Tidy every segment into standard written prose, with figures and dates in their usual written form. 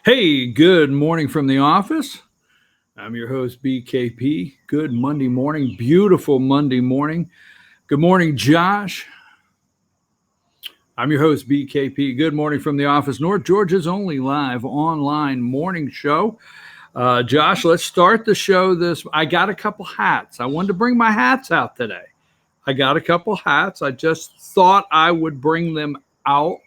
Hey, good morning from the office. I'm your host, BKP. Good Monday morning, beautiful Monday morning. Good morning, Josh. I'm your host, BKP. Good morning from the office, North Georgia's only live online morning show. Josh, let's start the show I got a couple hats. I wanted to bring my hats out today. I got a couple hats. I just thought I would bring them out.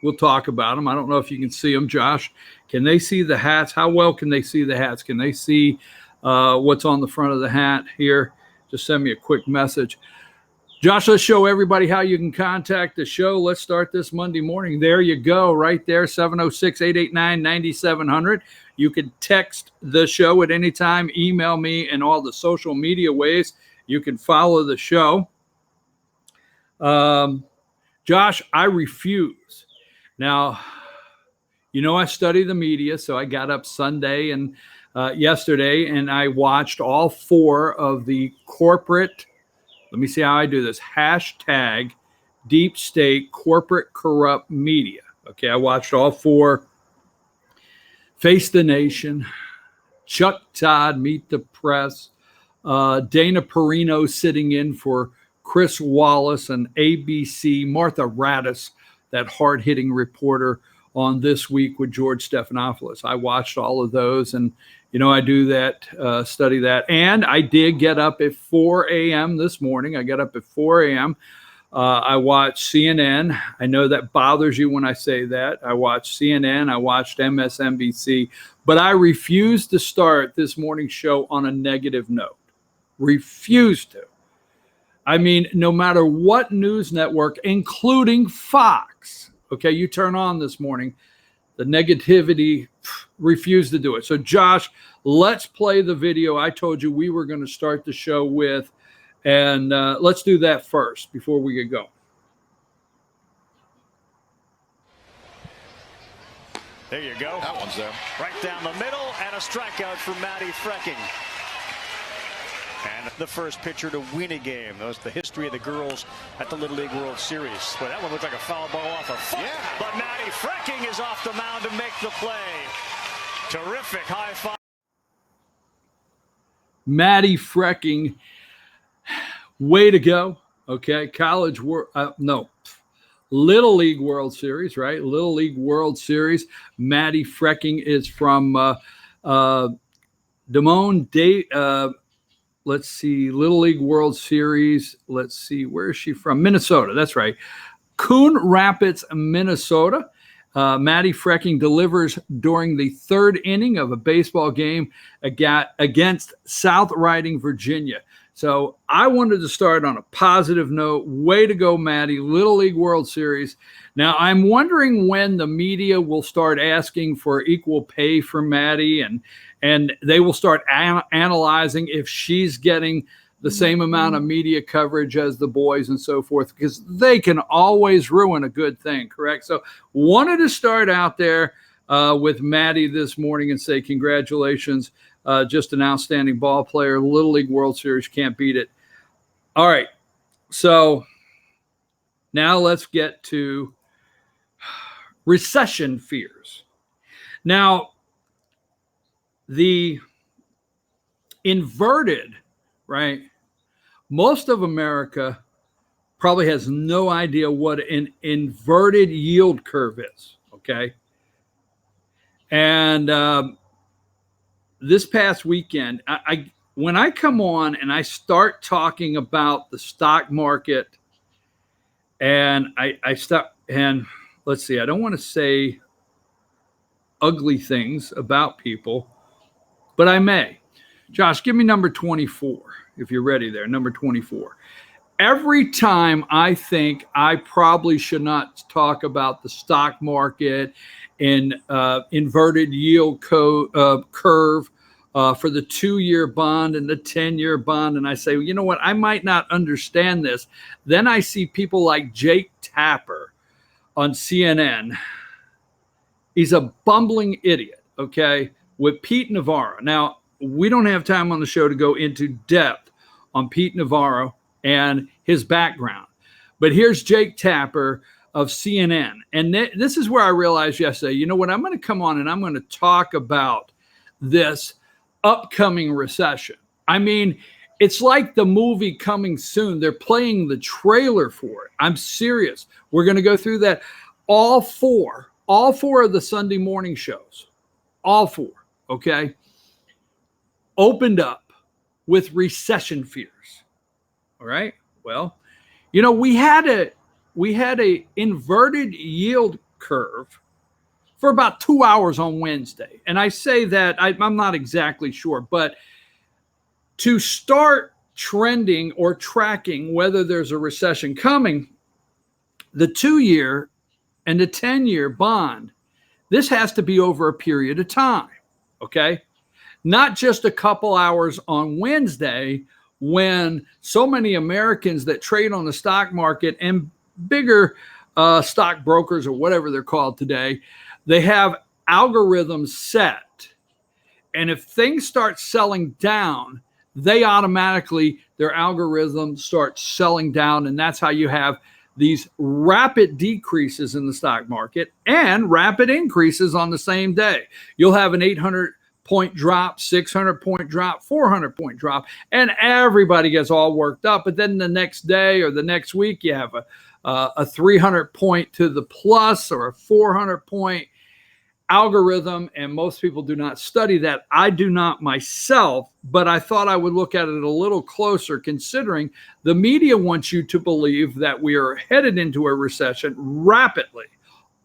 We'll talk about them. I don't know if you can see them, Josh. Can they see the hats? How well can they see the hats? Can they see what's on the front of the hat here? Just send me a quick message. Josh, let's show everybody how you can contact the show. Let's start this Monday morning. There you go, right there, 706-889-9700. You can text the show at any time, email me, and all the social media ways. You can follow the show. Josh, I refuse. Now, I study the media, so I got up Sunday and yesterday, and I watched all four of the corporate, let me see how I do this, hashtag deep state corporate corrupt media. Okay, I watched all four. Face the Nation, Chuck Todd, Meet the Press, Dana Perino sitting in for Chris Wallace, and ABC, Martha Radis, that hard-hitting reporter on This Week with George Stephanopoulos. I watched all of those, and, I do that, study that. And I did get up at 4 a.m. this morning. I got up at 4 a.m. I watched CNN. I know that bothers you when I say that. I watched CNN. I watched MSNBC. But I refuse to start this morning's show on a negative note. Refuse to. I mean, no matter what news network, including Fox, okay, you turn on this morning, the negativity, refuse to do it. So, Josh, let's play the video I told you we were going to start the show with, and let's do that first before we get going. There you go. That one's there. Right down the middle, and a strikeout for Maddie Frecking. And the first pitcher to win a game. That was the history of the girls at the Little League World Series. But that one looked like a foul ball off a foot. Yeah. But Maddie Frecking is off the mound to make the play. Terrific high five. Maddie Frecking, way to go. Okay, Little League World Series, right? Little League World Series. Maddie Frecking is from Des Moines, let's see, Little League World Series. Let's see, where is she from? Minnesota, that's right. Coon Rapids, Minnesota. Maddie Frecking delivers during the third inning of a baseball game against South Riding, Virginia. So I wanted to start on a positive note. Way to go, Maddie. Little League World Series. Now, I'm wondering when the media will start asking for equal pay for Maddie, and they will start analyzing if she's getting the same amount of media coverage as the boys and so forth, because they can always ruin a good thing, correct? So wanted to start out there with Maddie this morning and say congratulations. Just an outstanding ball player. Little League World Series, can't beat it. All right, so now let's get to recession fears. Now, the inverted, right? Most of America probably has no idea what an inverted yield curve is, okay? And this past weekend, when I come on and I start talking about the stock market, and I start, and let's see, I don't want to say ugly things about people, but I may. Josh, give me number 24, if you're ready there, number 24. Every time I think I probably should not talk about the stock market and inverted yield curve for the 2-year bond and the 10-year bond, and I say, you know what, I might not understand this. Then I see people like Jake Tapper on CNN. He's a bumbling idiot, okay, with Pete Navarro. Now, we don't have time on the show to go into depth on Pete Navarro and his background. But here's Jake Tapper of CNN. And this is where I realized yesterday, you know what, I'm going to come on and I'm going to talk about this upcoming recession. I mean, it's like the movie Coming Soon. They're playing the trailer for it. I'm serious. We're going to go through that. All four of the Sunday morning shows, all four, okay, opened up with recession fears. All right. Well, you know, we had a inverted yield curve for about 2 hours on Wednesday. And I say that I'm not exactly sure, but to start trending or tracking whether there's a recession coming, the 2-year and the 10-year bond, this has to be over a period of time, okay? Not just a couple hours on Wednesday when so many Americans that trade on the stock market and bigger stock brokers or whatever they're called today, they have algorithms set. And if things start selling down, they automatically, their algorithm starts selling down. And that's how you have these rapid decreases in the stock market and rapid increases on the same day. You'll have an 800-point drop, 600-point drop, 400-point drop, and everybody gets all worked up. But then the next day or the next week, you have a 300-point to the plus or a 400-point algorithm, and most people do not study that. I do not myself, but I thought I would look at it a little closer, considering the media wants you to believe that we are headed into a recession rapidly.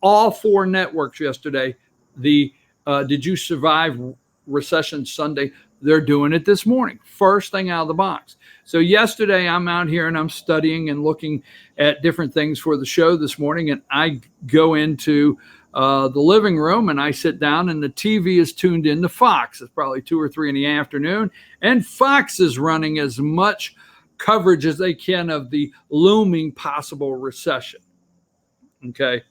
All four networks yesterday, the Did You Survive Recession Sunday, they're doing it this morning, first thing out of the box. So yesterday I'm out here and I'm studying and looking at different things for the show this morning, and I go into the living room and I sit down and the TV is tuned into Fox. It's probably 2 or 3 in the afternoon, and Fox is running as much coverage as they can of the looming possible recession. Okay.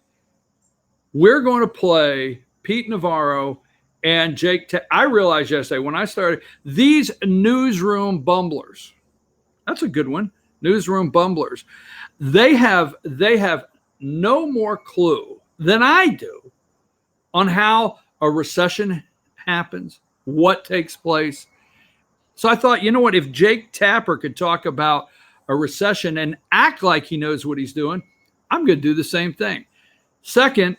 We're going to play Pete Navarro and Jake. I realized yesterday when I started, these newsroom bumblers, that's a good one. Newsroom bumblers. They have no more clue than I do on how a recession happens, what takes place. So I thought, you know what, if Jake Tapper could talk about a recession and act like he knows what he's doing, I'm going to do the same thing. Second,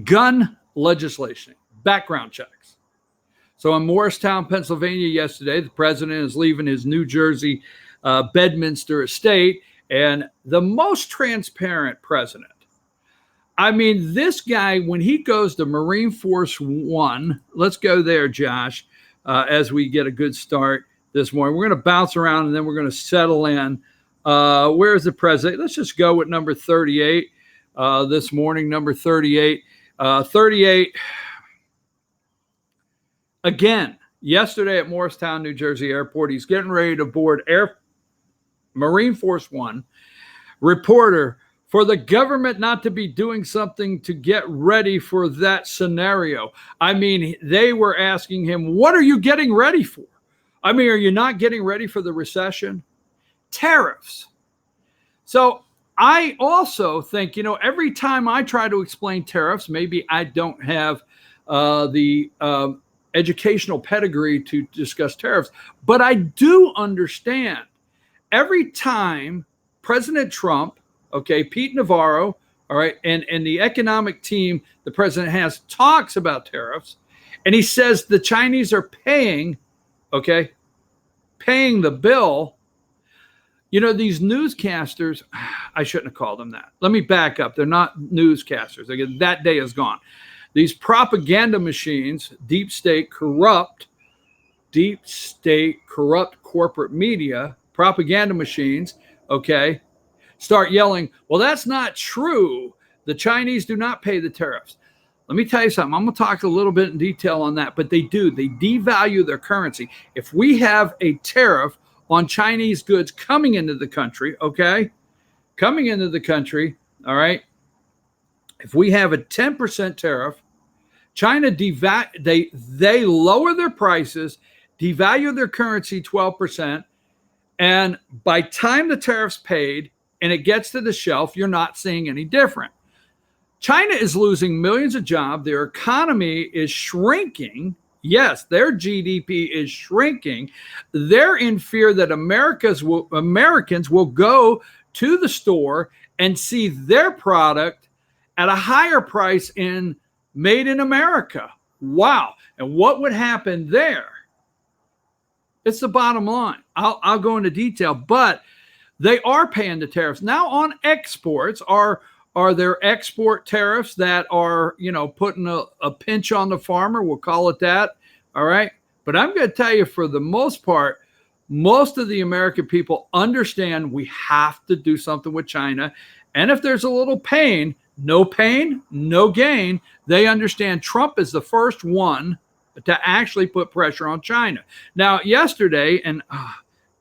gun legislation, background checks. So in Morristown, Pennsylvania yesterday, the president is leaving his New Jersey Bedminster estate, and the most transparent president. I mean, this guy, when he goes to Marine Force One, let's go there, Josh, as we get a good start this morning. We're going to bounce around and then we're going to settle in. Where's the president? Let's just go with number 38 this morning, number 38. 38, again, yesterday at Morristown, New Jersey Airport, he's getting ready to board Marine Force One. Reporter, for the government not to be doing something to get ready for that scenario. I mean, they were asking him, what are you getting ready for? I mean, are you not getting ready for the recession? Tariffs. So I also think, you know, every time I try to explain tariffs, maybe I don't have the educational pedigree to discuss tariffs, but I do understand every time President Trump, okay, Pete Navarro, all right, and the economic team the president has talks about tariffs, and he says the Chinese are paying the bill. You know, these newscasters, I shouldn't have called them that. Let me back up. They're not newscasters. Again, that day is gone. These propaganda machines, deep state corrupt corporate media, propaganda machines, okay, start yelling, well, that's not true. The Chinese do not pay the tariffs. Let me tell you something. I'm going to talk a little bit in detail on that, but they do. They devalue their currency. If we have a tariff on Chinese goods coming into the country, okay, coming into the country, all right, if we have a 10% tariff, China, they lower their prices, devalue their currency 12%, and by time the tariff's paid, and it gets to the shelf, you're not seeing any different. China is losing millions of jobs. Their economy is shrinking. Yes, their GDP is shrinking. They're in fear that Americans will go to the store and see their product at a higher price in Made in America. Wow. And what would happen there? It's the bottom line. I'll go into detail, but they are paying the tariffs. Now on exports, are there export tariffs that are, putting a pinch on the farmer? We'll call it that. All right. But I'm going to tell you, for the most part, most of the American people understand we have to do something with China. And if there's a little pain, no gain. They understand Trump is the first one to actually put pressure on China. Now, yesterday, and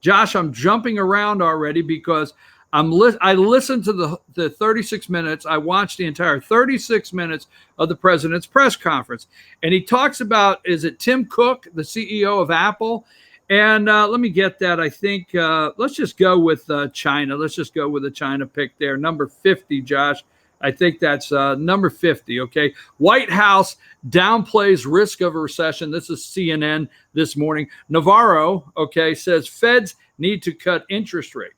Josh, I'm jumping around already because I listened to the 36 minutes. I watched the entire 36 minutes of the president's press conference. And he talks about, is it Tim Cook, the CEO of Apple? And let me get that. I think let's just go with China. Let's just go with the China pick there. Number 50, Josh. I think that's number 50, okay? White House downplays risk of a recession. This is CNN this morning. Navarro, okay, says feds need to cut interest rate.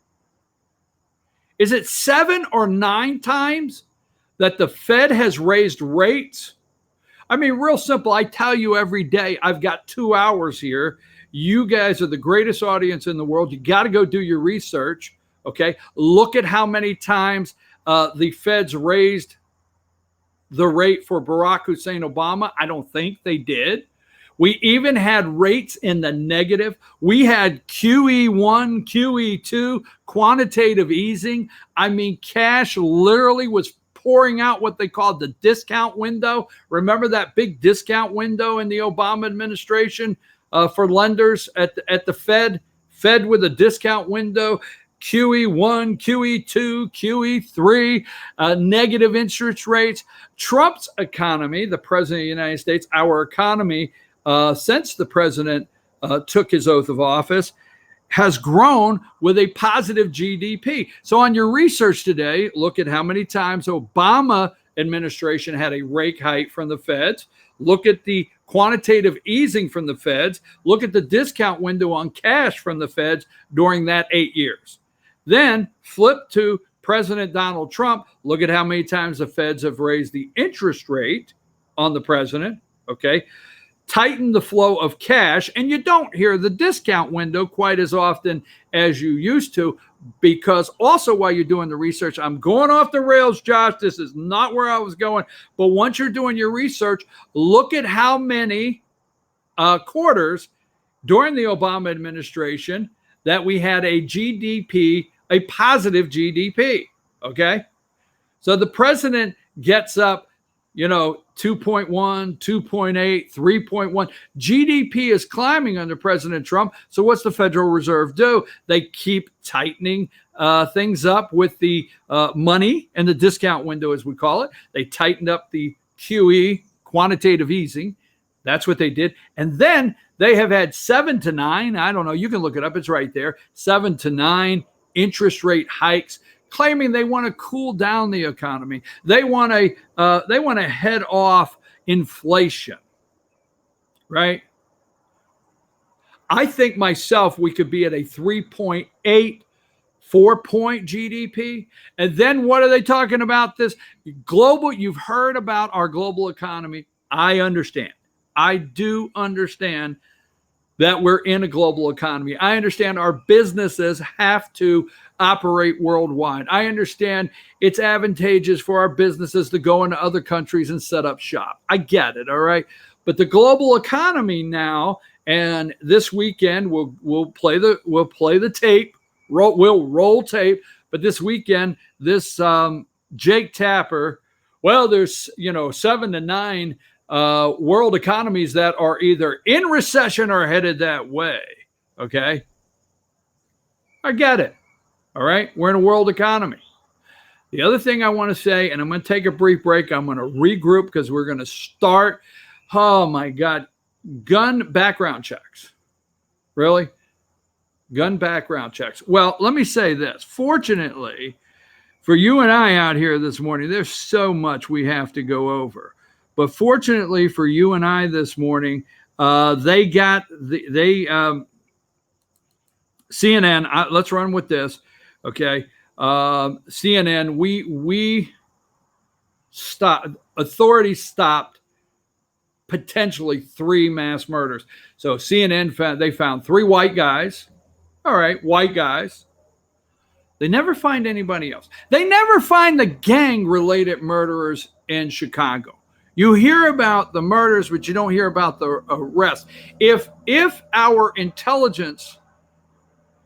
Is it 7 or 9 times that the Fed has raised rates? I mean, real simple. I tell you every day, I've got 2 hours here. You guys are the greatest audience in the world. You got to go do your research, okay? Look at how many times the Feds raised the rate for Barack Hussein Obama. I don't think they did. We even had rates in the negative. We had QE1, QE2, quantitative easing. I mean, cash literally was pouring out what they called the discount window. Remember that big discount window in the Obama administration for lenders at the Fed? Fed with a discount window. QE1, QE2, QE3, negative interest rates. Trump's economy, the president of the United States, our economy, since the president took his oath of office, has grown with a positive GDP. So on your research today, look at how many times Obama administration had a rate hike from the Feds. Look at the quantitative easing from the Feds. Look at the discount window on cash from the Feds during that 8 years. Then flip to President Donald Trump. Look at how many times the Feds have raised the interest rate on the president, okay? Tighten the flow of cash, and you don't hear the discount window quite as often as you used to, because also while you're doing the research, I'm going off the rails, Josh. This is not where I was going. But once you're doing your research, look at how many quarters during the Obama administration that we had a GDP, a positive GDP, okay? So the president gets up, 2.1, 2.8, 3.1. GDP is climbing under President Trump. So what's the Federal Reserve do? They keep tightening things up with the money and the discount window, as we call it. They tightened up the QE, quantitative easing. That's what they did. And then they have had 7 to 9. I don't know. You can look it up. It's right there. 7 to 9 interest rate hikes, claiming they want to cool down the economy. They want to head off inflation, right? I think myself we could be at a 3.8, 4-point GDP. And then what are they talking about? This global, you've heard about our global economy. I understand. I do understand that we're in a global economy. I understand our businesses have to operate worldwide. I understand it's advantageous for our businesses to go into other countries and set up shop. I get it, all right? But the global economy now, and this weekend we'll play the tape. We'll roll tape. But this weekend, this Jake Tapper, well, there's 7 to 9 world economies that are either in recession or headed that way. Okay. I get it. All right. We're in a world economy. The other thing I want to say, and I'm going to take a brief break. I'm going to regroup because we're going to start. Oh my God. Gun background checks. Really? Gun background checks. Well, let me say this. Fortunately, for you and I out here this morning, there's so much we have to go over. But fortunately for you and I this morning, they got CNN. Let's run with this, okay? CNN. Authorities stopped potentially 3 mass murders. So CNN they found 3 white guys. All right, white guys. They never find anybody else. They never find the gang-related murderers in Chicago. You hear about the murders, but you don't hear about the arrests. If our intelligence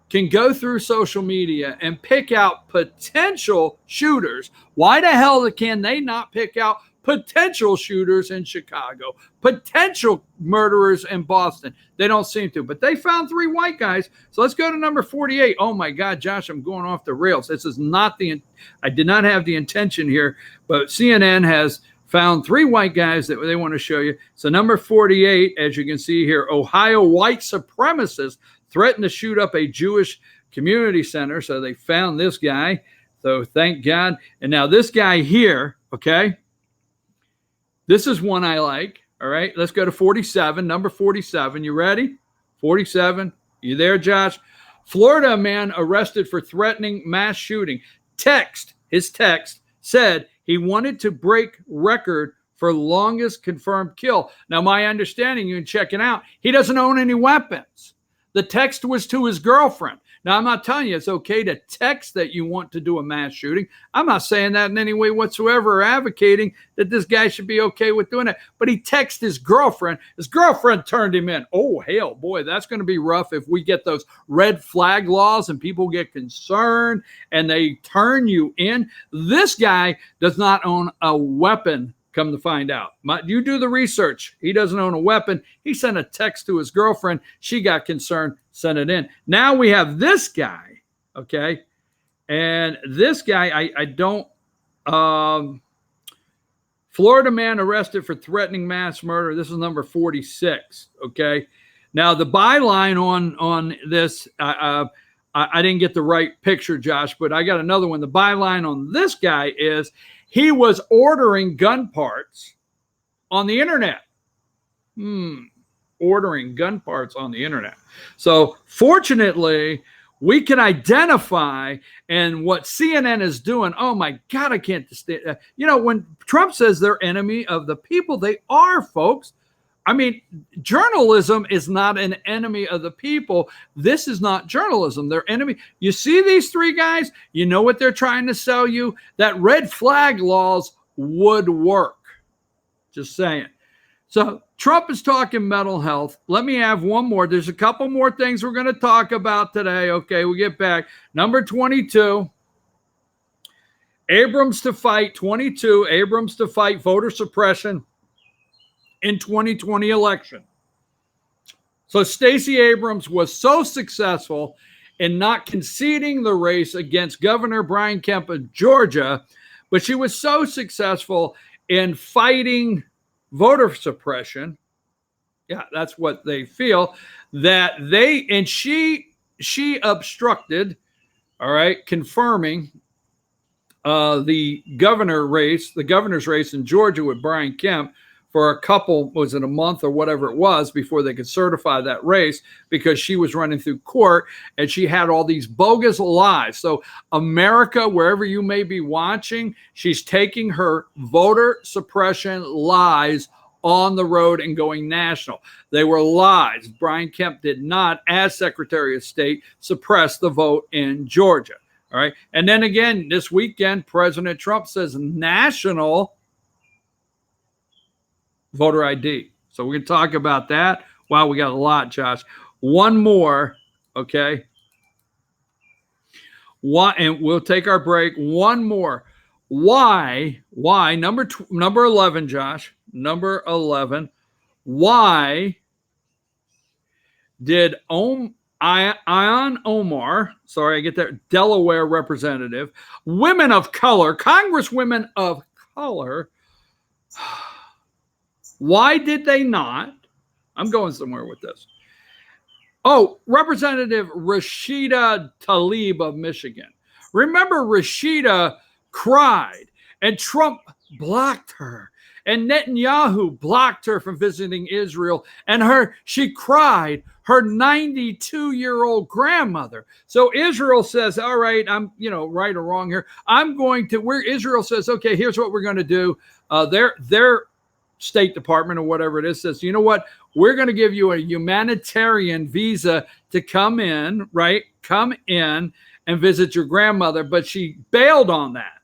can go through social media and pick out potential shooters, why the hell can they not pick out potential shooters in Chicago, potential murderers in Boston? They don't seem to, but they found 3 white guys. So let's go to number 48. Oh my God, Josh, I'm going off the rails. This is not I did not have the intention here, but CNN has found 3 white guys that they want to show you. So number 48, as you can see here, Ohio white supremacists threatened to shoot up a Jewish community center. So they found this guy. So thank God. And now this guy here, okay, this is one I like. All right, let's go to 47, number 47. You ready? 47. You there, Josh? Florida man arrested for threatening mass shooting. His text said he wanted to break record for longest confirmed kill. Now, my understanding, you can check it out, he doesn't own any weapons. The text was to his girlfriend. Now, I'm not telling you it's okay to text that you want to do a mass shooting. I'm not saying that in any way whatsoever or advocating that this guy should be okay with doing it. But he texted his girlfriend. His girlfriend turned him in. Oh, hell, boy, that's going to be rough if we get those red flag laws and people get concerned and they turn you in. This guy does not own a weapon. Come to find out. You do the research. He doesn't own a weapon. He sent a text to his girlfriend. She got concerned, sent it in. Now we have this guy, okay? And this guy, I don't, Florida man arrested for threatening mass murder. This is number 46, okay? Now the byline on this, I didn't get the right picture, Josh, but I got another one. The byline on this guy is, he was ordering gun parts on the internet. Ordering gun parts on the internet. So fortunately, we can identify, and what CNN is doing, oh my God, I can't stand. When Trump says they're enemy of the people, they are, folks. I mean, journalism is not an enemy of the people. This is not journalism. They're enemy. You see these 3 guys? You know what they're trying to sell you? That red flag laws would work. Just saying. So Trump is talking mental health. Let me have one more. There's a couple more things we're going to talk about today. Okay, we'll get back. Number 22. Abrams to fight. 22. Abrams to fight voter suppression in 2020 election. So Stacey Abrams was so successful in not conceding the race against Governor Brian Kemp of Georgia, but she was so successful in fighting voter suppression. Yeah, that's what they feel, that she obstructed, all right, confirming the governor's race in Georgia with Brian Kemp for a couple, was it a month or whatever it was, before they could certify that race, because she was running through court and she had all these bogus lies. So America, wherever you may be watching, she's taking her voter suppression lies on the road and going national. They were lies. Brian Kemp did not, as Secretary of State, suppress the vote in Georgia. All right. And then again, this weekend, President Trump says national voter ID. So we're going to talk about that. Wow, we got a lot, Josh. One more, okay? Why? And we'll take our break. One more. Why? Number 11, Josh. Number 11. Why did Ion Omar, sorry, I get that, Delaware representative, women of color, congresswomen of color, why did they not? I'm going somewhere with this. Oh, Representative Rashida Tlaib of Michigan. Remember, Rashida cried, and Trump blocked her, and Netanyahu blocked her from visiting Israel, and she cried, her 92-year-old grandmother. So Israel says, all right, I'm, right or wrong here. Israel says, okay, here's what we're going to do. Their State Department or whatever it is says, you know what? We're going to give you a humanitarian visa to come in, right? Come in and visit your grandmother. But she bailed on that.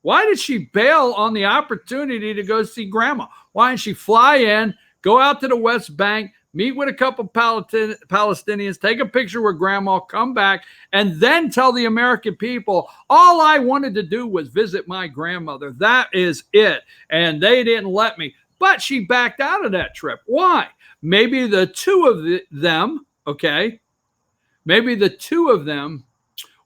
Why did she bail on the opportunity to go see grandma? Why didn't she fly in, go out to the West Bank, meet with a couple Palestinians, take a picture with grandma, come back, and then tell the American people, all I wanted to do was visit my grandmother. That is it. And they didn't let me. But she backed out of that trip. Why? Maybe the two of them, okay, maybe the two of them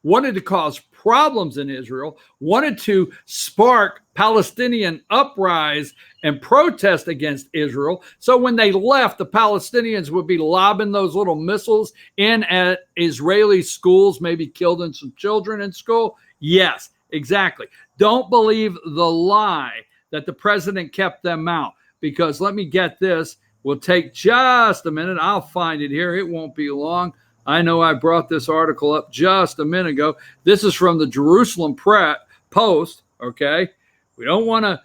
wanted to cause problems in Israel, wanted to spark Palestinian uprise and protest against Israel. So when they left, the Palestinians would be lobbing those little missiles in at Israeli schools, maybe killing some children in school. Yes, exactly. Don't believe the lie that the president kept them out, because let me get this. We'll take just a minute. I'll find it here. It won't be long. I know I brought this article up just a minute ago. This is from the Jerusalem Post. Okay, we don't want to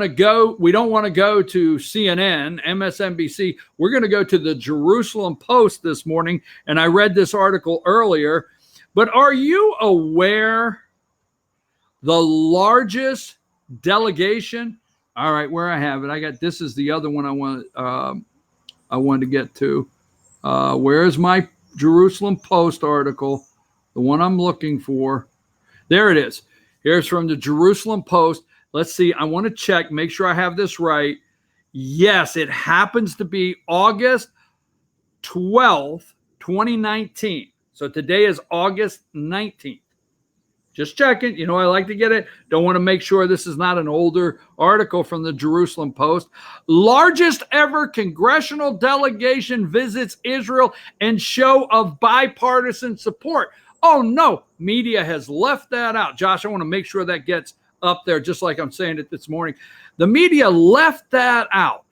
go to CNN, MSNBC. We're going to go to the Jerusalem Post this morning, and I read this article earlier. But are you aware the largest delegation? All right, where I have it, this is the other one I wanted to get to. Where's my Jerusalem Post article? The one I'm looking for. There it is. Here's from the Jerusalem Post. Let's see. I want to check, make sure I have this right. Yes, it happens to be August 12th, 2019. So today is August 19th. Just checking. I like to get it. Don't want to make sure this is not an older article from the Jerusalem Post. Largest ever congressional delegation visits Israel and show of bipartisan support. Oh, no. Media has left that out. Josh, I want to make sure that gets up there, just like I'm saying it this morning. The media left that out.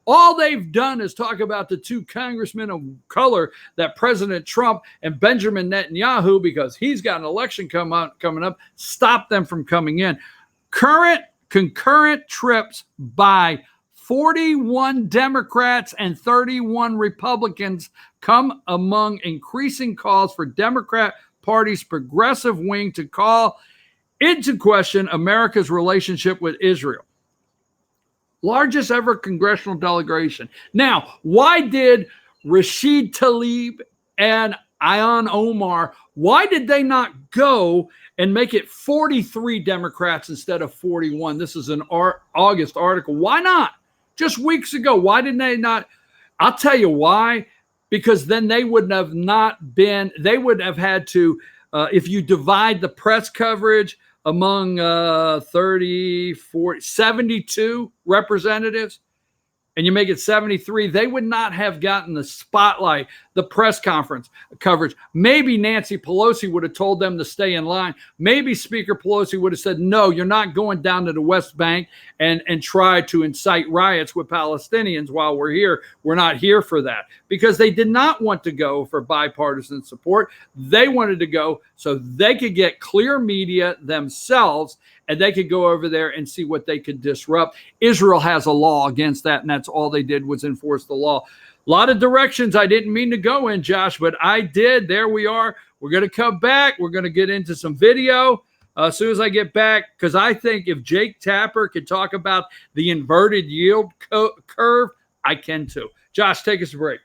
All they've done is talk about the two congressmen of color that President Trump and Benjamin Netanyahu, because he's got an election coming up, stop them from coming in. Concurrent trips by 41 Democrats and 31 Republicans come among increasing calls for Democrat Party's progressive wing to call into question America's relationship with Israel. Largest ever congressional delegation. Now, why did Rashid Tlaib and Ilhan Omar, why did they not go and make it 43 Democrats instead of 41? This is an August article. Why not? Just weeks ago, why didn't they not? I'll tell you why. Because then they would have had to, if you divide the press coverage among 30, 40, 72 representatives, and you make it 73, they would not have gotten the spotlight, the press conference coverage. Maybe Nancy Pelosi would have told them to stay in line. Maybe Speaker Pelosi would have said, no, you're not going down to the West Bank and try to incite riots with Palestinians while we're here. We're not here for that. Because they did not want to go for bipartisan support. They wanted to go so they could get clear media themselves, and they could go over there and see what they could disrupt. Israel has a law against that, and that's all they did was enforce the law. A lot of directions I didn't mean to go in, Josh, but I did. There we are. We're going to come back. We're going to get into some video as soon as I get back, because I think if Jake Tapper could talk about the inverted yield curve, I can too. Josh, take us a break.